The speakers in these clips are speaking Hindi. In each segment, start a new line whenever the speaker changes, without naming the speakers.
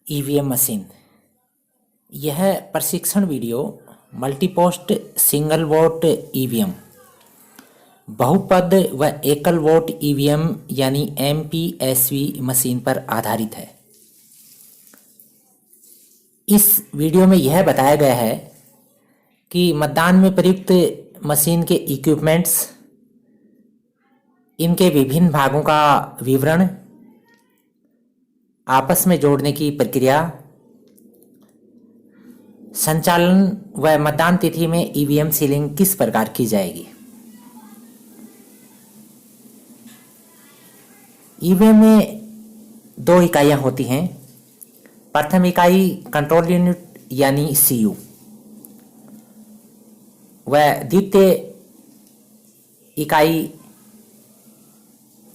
EVM machine. यह प्रशिक्षण video multipost single vote EVM, बहुपद व एकल वोट ईवीएम यानी एमपीएसवी मशीन पर आधारित है। इस वीडियो में यह बताया गया है कि मतदान में प्रयुक्त मशीन के इक्विपमेंट्स, इनके विभिन्न भागों का विवरण, आपस में जोड़ने की प्रक्रिया, संचालन व मतदान तिथि में ईवीएम सीलिंग किस प्रकार की जाएगी। ईवीएम में दो इकाइयां होती हैं। प्रथम इकाई कंट्रोल यूनिट यानी सीयू व द्वितीय इकाई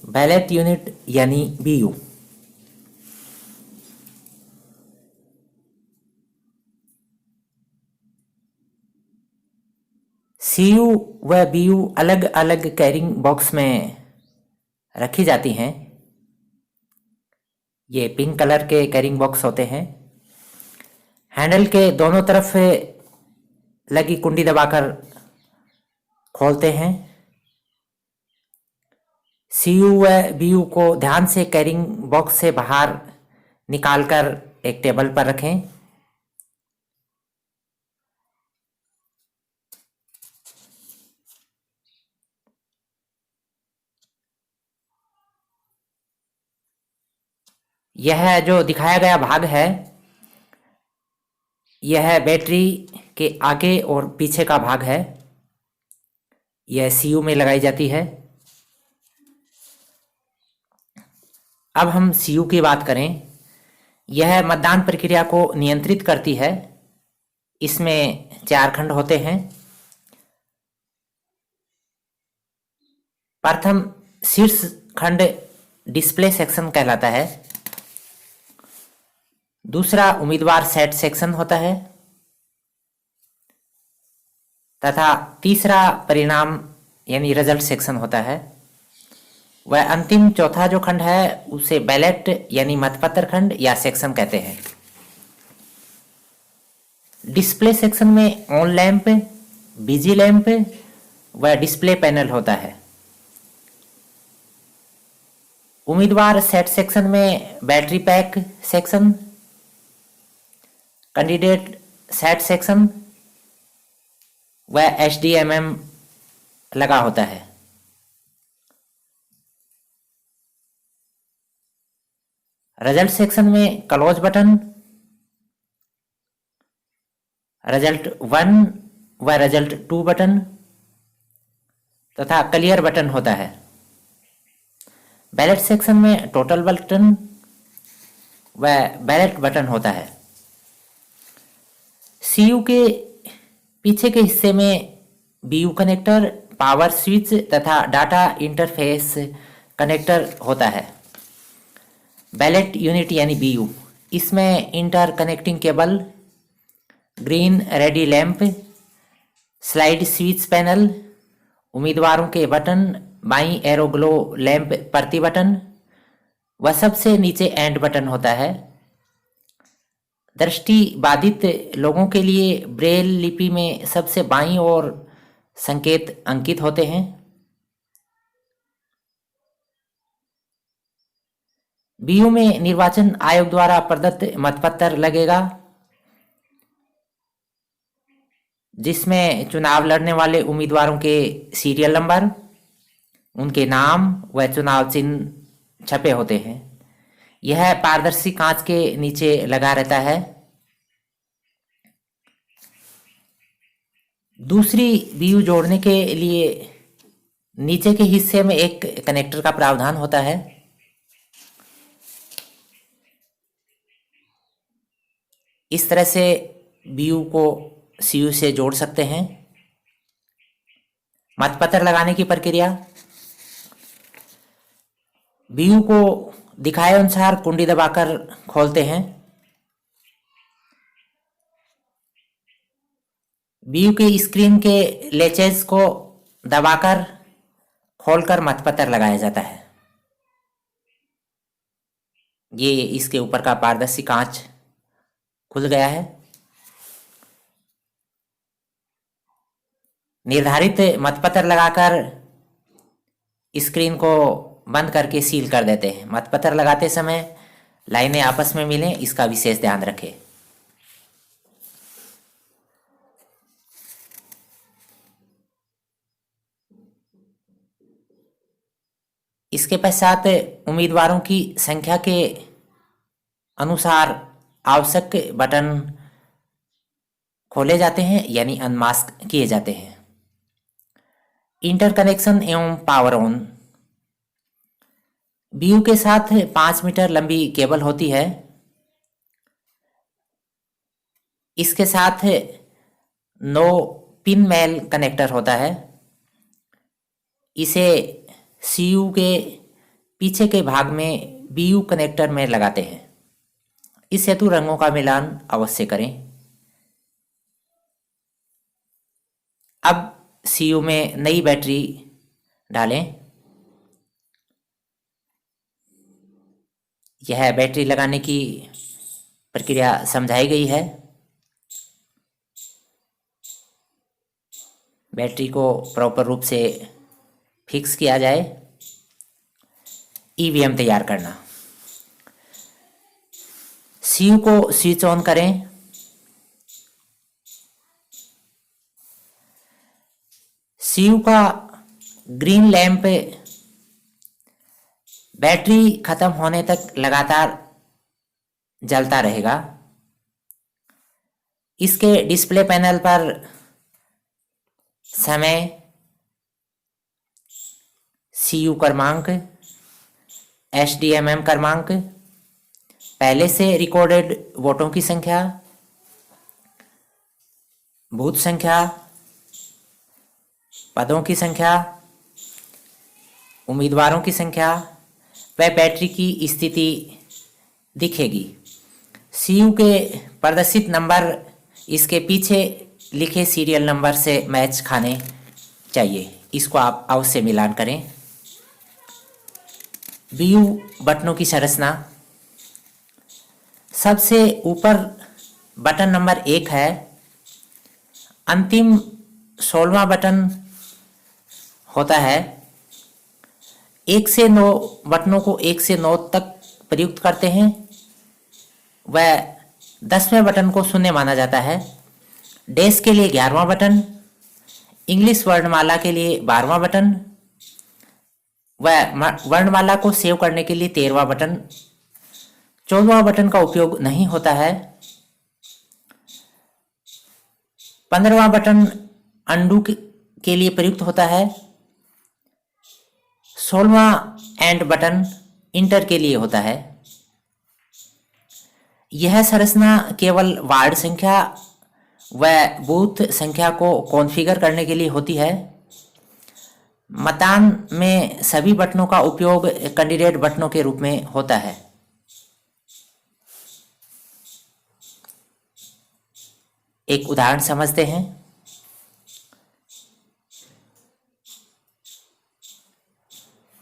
बैलेट यूनिट यानी बीयू। सीयू व बीयू अलग अलग कैरिंग बॉक्स में रखी जाती हैं। ये पिंक कलर के कैरिंग बॉक्स होते हैं। हैंडल के दोनों तरफ लगी कुंडी दबाकर खोलते हैं। सीयू व बीयू को ध्यान से कैरिंग बॉक्स से बाहर निकालकर एक टेबल पर रखें। यह जो दिखाया गया भाग है, यह बैटरी के आगे और पीछे का भाग है। यह सीयू में लगाई जाती है। अब हम सीयू की बात करें। यह मतदान प्रक्रिया को नियंत्रित करती है। इसमें 4 खंड होते हैं। प्रथम शीर्ष खंड डिस्प्ले सेक्शन कहलाता है। दूसरा उम्मीदवार सेट सेक्शन होता है तथा तीसरा परिणाम यानी रिजल्ट सेक्शन होता है। वह अंतिम चौथा जो खंड है उसे बैलेट यानी मतपत्र खंड या सेक्शन कहते हैं। डिस्प्ले सेक्शन में ऑन लैंप, बिजी लैंप व डिस्प्ले पैनल होता है। उम्मीदवार सेट सेक्शन में battery pack section, candidate set section व एचडीएमएम लगा होता है। रिजल्ट सेक्शन में क्लोज बटन, रिजल्ट 1 व रिजल्ट 2 बटन तथा क्लियर बटन होता है। बैलेट सेक्शन में टोटल बटन व बैलेट बटन होता है। सीयू के पीछे के हिस्से में बीयू कनेक्टर, पावर स्विच तथा डाटा इंटरफेस कनेक्टर होता है। बैलेट यूनिट यानी बीयू, इसमें inter connecting cable, green ready lamp, slide switch panel, उम्मीदवारों के button, by arrow glow lamp प्रति बटन व सबसे नीचे एंड बटन होता है। दृष्टि बाधित लोगों के लिए ब्रेल लिपि में सबसे बाईं ओर संकेत अंकित होते हैं। बीयू में निर्वाचन आयोग द्वारा प्रदत्त मतपत्र लगेगा, जिसमें चुनाव लड़ने वाले उम्मीदवारों के सीरियल नंबर, उनके नाम व चुनाव चिन्ह छपे होते हैं। यह पारदर्शी कांच के नीचे लगा रहता है। दूसरी बीयू जोड़ने के लिए नीचे के हिस्से में एक कनेक्टर का प्रावधान होता है। इस तरह से बीयू को सीयू से जोड़ सकते हैं। मतपत्र लगाने की प्रक्रिया। बीयू को दिखाए अनुसार कुंडी दबाकर खोलते हैं। बीयू के स्क्रीन के लेचेस को दबाकर खोलकर मतपत्र लगाया जाता है। ये इसके ऊपर का पारदर्शी कांच खुल गया है। निर्धारित मतपत्र लगाकर स्क्रीन को बंद करके सील कर देते हैं। मतपत्र लगाते समय लाइनें आपस में मिलें, इसका विशेष ध्यान रखें। इसके पश्चात उम्मीदवारों की संख्या के अनुसार आवश्यक बटन खोले जाते हैं यानी अनमास्क किए जाते हैं। इंटरकनेक्शन एवं पावर ऑन। बीयू के साथ 5 मीटर लंबी केबल होती है। इसके साथ 9 पिन मेल कनेक्टर होता है। इसे सीयू के पीछे के भाग में बीयू कनेक्टर में लगाते हैं। इस हेतु रंगों का मिलान अवश्य करें। अब सीयू में नई बैटरी डालें। यह बैटरी लगाने की प्रक्रिया समझाई गई है। बैटरी को प्रॉपर रूप से फिक्स किया जाए। ईवीएम तैयार करना। सीयू को स्विच ऑन करें। सीयू का ग्रीन लैंप बैटरी खत्म होने तक लगातार जलता रहेगा। इसके डिस्प्ले पैनल पर समय, सीयू क्रमांक, एसडीएमएम क्रमांक, पहले से रिकॉर्डेड वोटों की संख्या, बूथ संख्या, पदों की संख्या, उम्मीदवारों की संख्या व बैटरी की स्थिति दिखेगी। सीयू के प्रदर्शित नंबर इसके पीछे लिखे सीरियल नंबर से मैच खाने चाहिए। इसको आप अवश्य मिलान करें। बीयू बटनों की संरचना। सबसे ऊपर बटन नंबर 1 है। अंतिम 16वां बटन होता है। 1 से 9 बटनों को 1 से 9 तक प्रयुक्त करते हैं। वह 10वें बटन को शून्य माना जाता है। डैश के लिए 11वां बटन, इंग्लिश वर्णमाला के लिए 12वां बटन, वह वर्णमाला को सेव करने के लिए 13वां बटन। 14वां बटन का उपयोग नहीं होता है। 15वां बटन अंडू के लिए प्रयुक्त होता है। 16वां एंड बटन इंटर के लिए होता है। यह संरचना केवल वार्ड संख्या व बूथ संख्या को कॉन्फ़िगर करने के लिए होती है। मतदान में सभी बटनों का उपयोग कैंडिडेट बटनों के रूप में होता है। एक उदाहरण समझते हैं।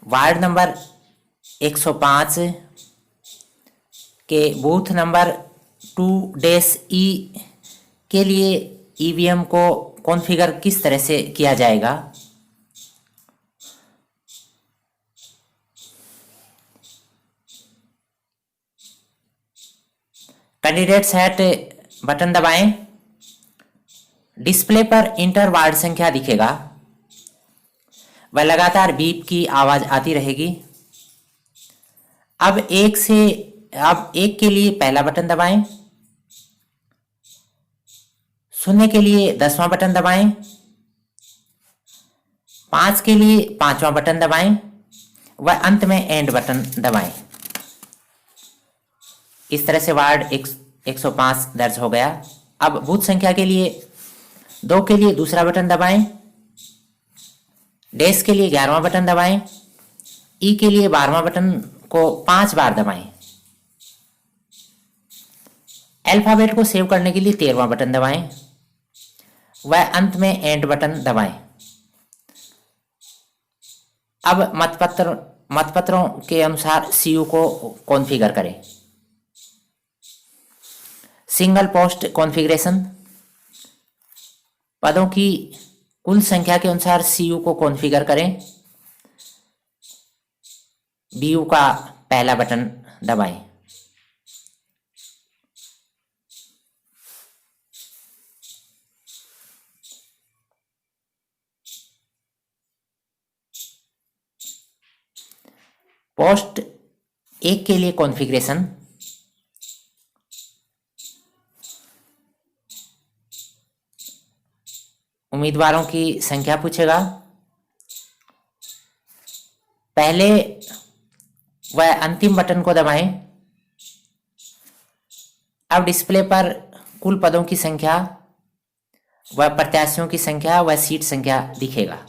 वार्ड नंबर 105 के बूथ नंबर 2-E के लिए ईवीएम को कॉन्फ़िगर किस तरह से किया जाएगा। कैंडिडेट सेट बटन दबाएं। डिस्प्ले पर इंटर वार्ड संख्या दिखेगा। वह लगातार बीप की आवाज आती रहेगी। अब एक के लिए पहला बटन दबाएं। 0 के लिए 10वां बटन दबाएं। 5 के लिए 5वां बटन दबाएं। वह अंत में एंड बटन दबाएं। इस तरह से वार्ड 105 दर्ज हो गया। अब बूथ संख्या के लिए 2 के लिए दूसरा बटन दबाएं। डैश के लिए 11वां बटन दबाएं। ई के लिए 12वां बटन को 5 बार दबाएं। अल्फाबेट को सेव करने के लिए 13वां बटन दबाएं। वह अंत में एंड बटन दबाएं। अब मतपत्रों के अनुसार सीयू को कॉन्फ़िगर करें। सिंगल पोस्ट कॉन्फ़िगरेशन, पदों की कुल संख्या के अनुसार सीयू को कॉन्फ़िगर करें। बीयू का पहला बटन दबाएं। पोस्ट 1 के लिए कॉन्फ़िगरेशन, उम्मीदवारों की संख्या पूछेगा। पहले वह अंतिम बटन को दबाएं। अब डिस्प्ले पर कुल पदों की संख्या, वह प्रत्याशियों की संख्या, वह सीट संख्या दिखेगा।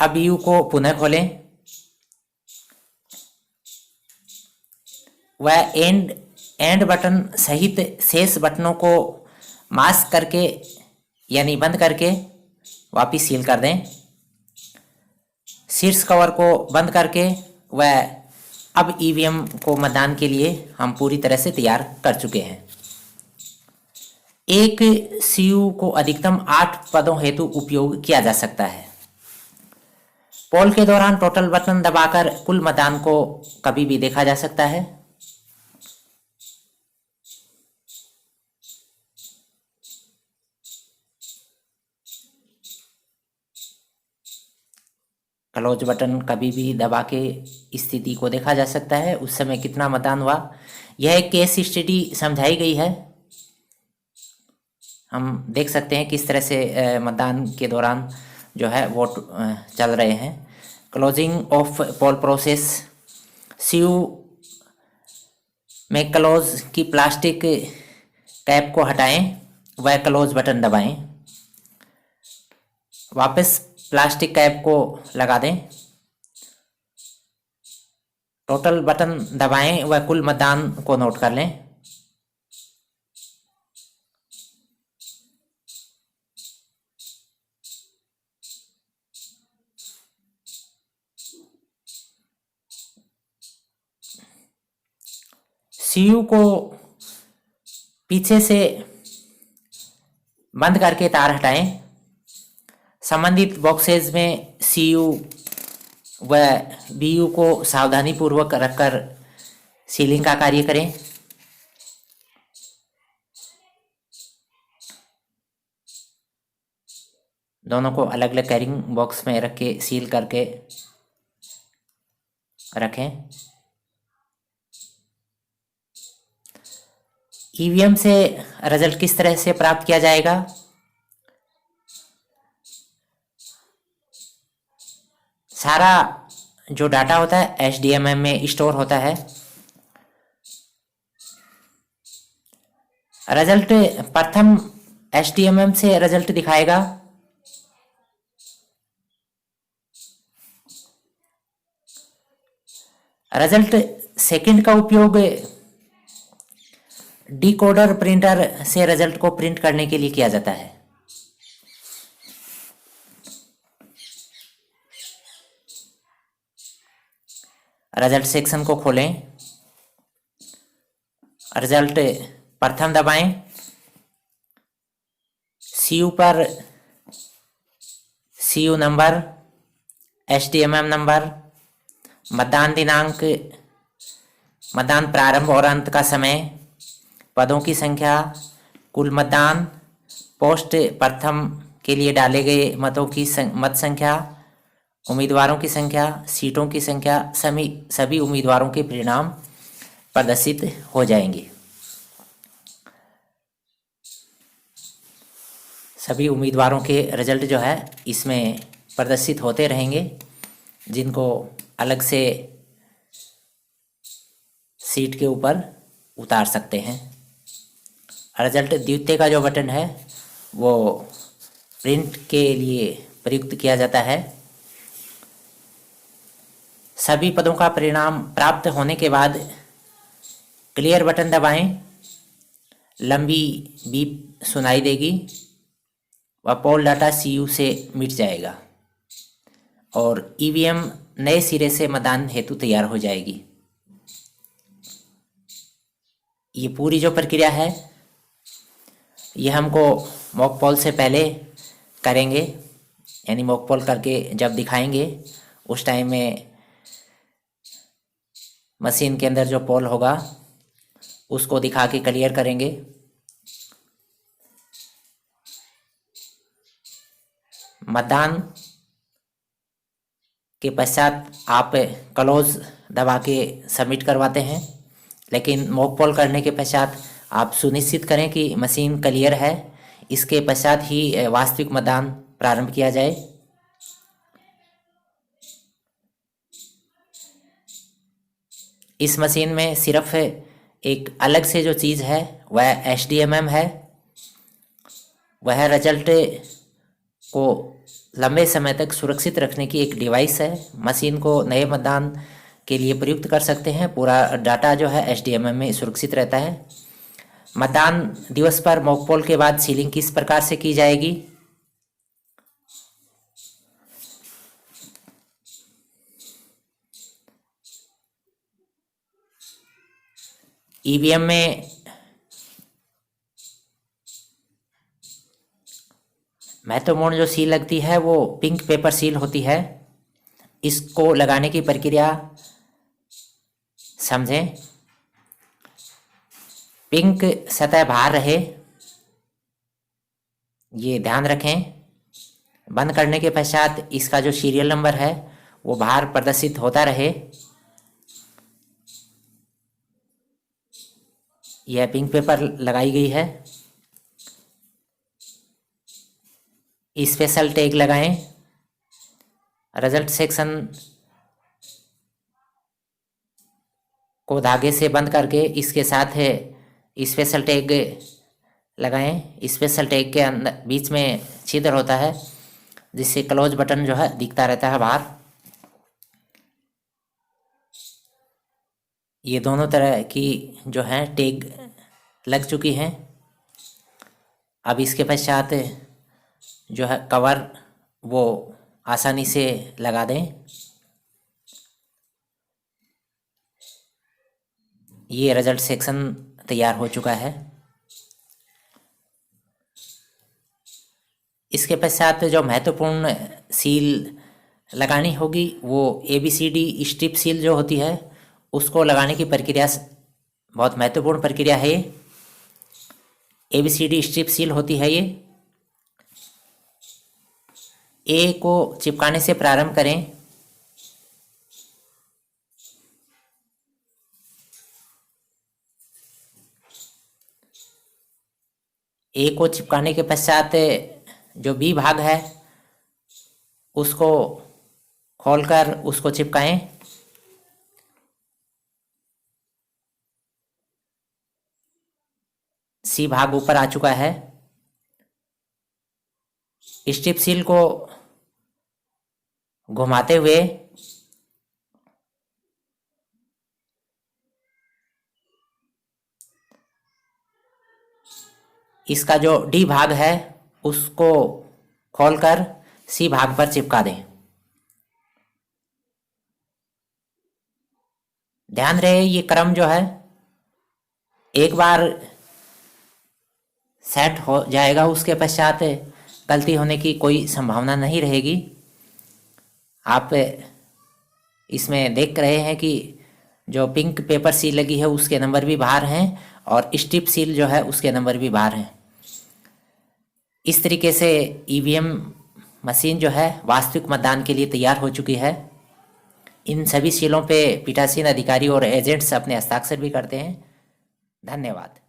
अब यू को पुनः खोलें। वह एंड बटन सहित शेष बटनों को मास्क करके यानी बंद करके वापिस सील कर दें। शीर्ष कवर को बंद करके वह अब ईवीएम को मतदान के लिए हम पूरी तरह से तैयार कर चुके हैं। एक सीयू को अधिकतम 8 पदों हेतु उपयोग किया जा सकता है। पोल के दौरान टोटल बटन दबाकर कुल मतदान को कभी भी देखा जा सकता है। क्लोज बटन कभी भी दबा के स्थिति को देखा जा सकता है, उस समय कितना मतदान हुआ। यह एक केस स्टडी समझाई गई है। हम देख सकते हैं किस तरह से मतदान के दौरान जो है वोट चल रहे हैं। Closing of poll process, CU में क्लोज की प्लास्टिक कैप को हटाएं, वह क्लोज बटन दबाएं। वापस प्लास्टिक कैप को लगा दें। टोटल बटन दबाएं, वह कुल मतदान को नोट कर लें। सीयू को पीछे से बंद करके तार हटाएं। संबंधित बॉक्सेज में सीयू व बीयू को सावधानी पूर्वक रखकर सीलिंग का कार्य करें। दोनों को अलग अलग कैरिंग बॉक्स में रख के सील करके रखें। ईवीएम से रिजल्ट किस तरह से प्राप्त किया जाएगा? सारा जो डाटा होता है एचडीएमएम में स्टोर होता है। रिजल्ट प्रथम एचडीएमएम से रिजल्ट दिखाएगा। रिजल्ट सेकंड का उपयोग डिकोडर प्रिंटर से रिजल्ट को प्रिंट करने के लिए किया जाता है। रिजल्ट सेक्शन को खोलें। रिजल्ट प्रथम दबाएं। सीयू पर सीयू नंबर, एचडीएमएम नंबर, मतदान दिनांक, मतदान प्रारंभ और अंत का समय, पदों की संख्या, कुल मतदान, पोस्ट प्रथम के लिए डाले गए मतों की मत संख्या, उम्मीदवारों की संख्या, सीटों की संख्या, सभी उम्मीदवारों के परिणाम प्रदर्शित हो जाएंगे। सभी उम्मीदवारों के रिजल्ट जो है इसमें प्रदर्शित होते रहेंगे, जिनको अलग से सीट के ऊपर उतार सकते हैं। रिजल्ट द्वितीय का जो बटन है वो प्रिंट के लिए प्रयुक्त किया जाता है। सभी पदों का परिणाम प्राप्त होने के बाद क्लियर बटन दबाएं। लंबी बीप सुनाई देगी। वह पोल डाटा सीयू से मिट जाएगा और ईवीएम नए सिरे से मतदान हेतु तैयार हो जाएगी। ये पूरी जो प्रक्रिया है ये हमको मॉक पोल से पहले करेंगे, यानी मॉक पोल करके जब दिखाएंगे उस टाइम में मशीन के अंदर जो पोल होगा उसको दिखा के क्लियर करेंगे। मतदान के पश्चात आप क्लोज दबा के सबमिट करवाते हैं, लेकिन मॉक पोल करने के पश्चात आप सुनिश्चित करें कि मशीन क्लियर है, इसके पश्चात ही वास्तविक मतदान प्रारंभ किया जाए। इस मशीन में सिर्फ एक अलग से जो चीज़ है वह HDMM है। वह रिजल्ट को लंबे समय तक सुरक्षित रखने की एक डिवाइस है। मशीन को नए मतदान के लिए प्रयुक्त कर सकते हैं। पूरा डाटा जो है HDMM में सुरक्षित रहता है। मतदान दिवस पर मॉक पोल के बाद सीलिंग किस प्रकार से की जाएगी? EVM में महत्वपूर्ण जो सील लगती है वो पिंक पेपर सील होती है। इसको लगाने की प्रक्रिया समझें। पिंक सतह बाहर रहे, ये ध्यान रखें। बंद करने के पश्चात इसका जो सीरियल नंबर है वो बाहर प्रदर्शित होता रहे। यह पिंक पेपर लगाई गई है। स्पेशल टैग लगाएं। रिजल्ट सेक्शन को धागे से बंद करके इसके साथ स्पेशल टैग लगाएं। स्पेशल टैग के अंदर बीच में छिद्र होता है जिससे क्लोज बटन जो है दिखता रहता है बाहर। ये दोनों तरह की जो है टैग लग चुकी हैं। अब इसके पश्चात जो है कवर वो आसानी से लगा दें। ये रिजल्ट सेक्शन तैयार हो चुका है। इसके पश्चात जो महत्वपूर्ण सील लगानी होगी वो ABCD स्ट्रिप सील जो होती है उसको लगाने की प्रक्रिया बहुत महत्वपूर्ण प्रक्रिया है। ये ABCD स्ट्रिप सील होती है। ये A को चिपकाने से प्रारंभ करें। A को चिपकाने के पश्चात जो B भाग है उसको खोलकर उसको चिपकाएं। C भाग ऊपर आ चुका है। स्ट्रिप सील को घुमाते हुए इसका जो D भाग है उसको खोलकर C भाग पर चिपका दें। ध्यान रहे ये क्रम जो है एक बार सेट हो जाएगा, उसके पश्चात गलती होने की कोई संभावना नहीं रहेगी। आप इसमें देख रहे हैं कि जो पिंक पेपर सील लगी है उसके नंबर भी बाहर हैं और स्ट्रिप सील जो है उसके नंबर भी बाहर हैं। इस तरीके से EVM मशीन जो है वास्तविक मतदान के लिए तैयार हो चुकी है। इन सभी सीलों पे पीठासीन अधिकारी और एजेंट्स अपने हस्ताक्षर भी करते हैं। धन्यवाद।